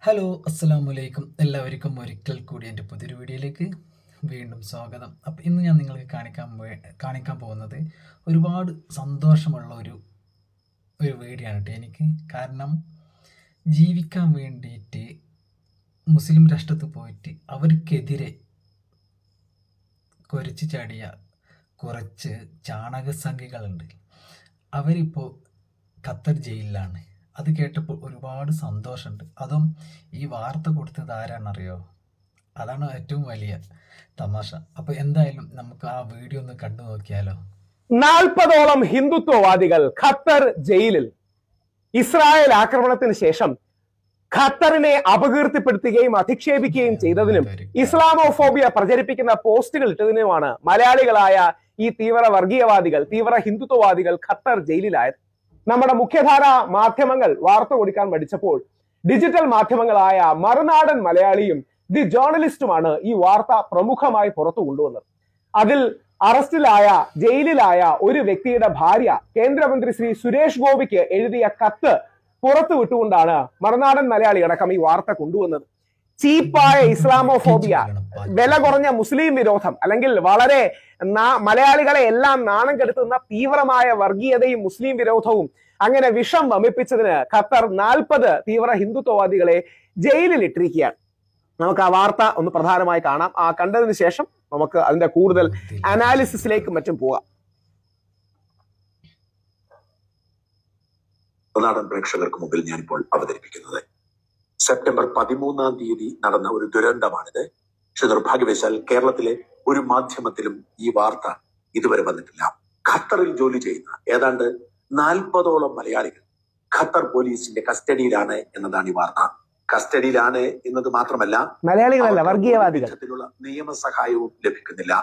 Hello അസ്സലാമലൈക്കും എല്ലാവർക്കും ഒരിക്കൽ കൂടി എൻ്റെ പുതിയൊരു വീഡിയോയിലേക്ക് വീണ്ടും സ്വാഗതം. അപ്പോൾ ഇന്ന് ഞാൻ നിങ്ങൾക്ക് കാണിക്കാൻ പോകുന്നത് ഒരുപാട് സന്തോഷമുള്ള ഒരു വീഡിയോ ആണ് കേട്ടോ എനിക്ക്. കാരണം ജീവിക്കാൻ വേണ്ടിയിട്ട് മുസ്ലിം രാഷ്ട്രത്തിൽ പോയിട്ട് അവർക്കെതിരെ കുരച്ച് ചാടിയ കുറച്ച് ചാണകസംഖ്യകളുണ്ട്. അവരിപ്പോൾ ഖത്തർ ജയിലിലാണ്. അത് കേട്ടപ്പോൾ ഒരുപാട് സന്തോഷമുണ്ട്. അതും ഈ വാർത്ത കൊടുത്തത് ആരാണെന്നറിയോ? അതാണ് ഏറ്റവും വലിയ തമാശ. അപ്പോൾ എന്തായാലും നമുക്ക് ആ വീഡിയോ ഒന്ന് കണ്ടു നോക്കിയാലോ. 40ഓളം ഹിന്ദുത്വവാദികൾ ഖത്തർ ജയിലിൽ. ഇസ്രായേൽ ആക്രമണത്തിന് ശേഷം ഖത്തറിനെ അപകീർത്തിപ്പെടുത്തുകയും അധിക്ഷേപിക്കുകയും ചെയ്തതിനും ഇസ്ലാമോഫോബിയ പ്രചരിപ്പിക്കുന്ന പോസ്റ്റുകൾ ഇട്ടതിനുമാണ് മലയാളികളായ ഈ തീവ്ര വർഗീയവാദികൾ, തീവ്ര ഹിന്ദുത്വവാദികൾ ഖത്തർ ജയിലിലായത്. നമ്മുടെ മുഖ്യധാര മാധ്യമങ്ങൾ വാർത്ത കൊടുക്കാൻ മടിച്ചപ്പോൾ ഡിജിറ്റൽ മാധ്യമങ്ങളായ മറുനാടൻ മലയാളിയും ദി ജേർണലിസ്റ്റുമാണ് ഈ വാർത്ത പ്രമുഖമായി പുറത്തു കൊണ്ടുവന്നത്. അതിൽ അറസ്റ്റിലായ, ജയിലിലായ ഒരു വ്യക്തിയുടെ ഭാര്യ കേന്ദ്രമന്ത്രി ശ്രീ സുരേഷ് ഗോപിക്ക് എഴുതിയ കത്ത് പുറത്തു വിട്ടുകൊണ്ടാണ് മറുനാടൻ മലയാളി അടക്കം ഈ വാർത്ത കൊണ്ടുവന്നത്. ചീപ്പായ ഇസ്ലാമോഫോബിയ, വില കുറഞ്ഞ മുസ്ലിം വിരോധം, അല്ലെങ്കിൽ വളരെ മലയാളികളെ എല്ലാം നാണം കെടുത്തുന്ന തീവ്രമായ വർഗീയതയും മുസ്ലിം വിരോധവും അങ്ങനെ വിഷം വമിപ്പിച്ചതിന് ഖത്തർ 40 തീവ്ര ഹിന്ദുത്വവാദികളെ ജയിലിൽ ഇട്ടിരിക്കുകയാണ്. നമുക്ക് ആ വാർത്ത ഒന്ന് പ്രധാനമായി കാണാം. ആ കണ്ടതിന് ശേഷം നമുക്ക് അതിന്റെ കൂടുതൽ അനാലിസിസിലേക്കും മറ്റും പോകാം. നാടൻ പ്രേക്ഷകർക്ക് മുമ്പിൽ ഞാനിപ്പോൾ അവതരിപ്പിക്കുന്നത് സെപ്റ്റംബർ 13-ാം തീയതി നടന്ന ഒരു ദുരന്തമാണിത്. പക്ഷെ നിർഭാഗ്യവശാൽ കേരളത്തിലെ ഒരു മാധ്യമത്തിലും ഈ വാർത്ത ഇതുവരെ വന്നിട്ടില്ല. ഖത്തറിൽ ജോലി ചെയ്യുന്ന ഏതാണ്ട് 40ഓളം മലയാളികൾ ഖത്തർ പോലീസിന്റെ കസ്റ്റഡിയിലാണ് എന്നതാണ് ഈ വാർത്ത. കസ്റ്റഡിയിലാണ് എന്നത് മാത്രമല്ല, മലയാളികളല്ല, വർഗീയവാദികൾ. നിയമസഹായവും ലഭിക്കുന്നില്ല.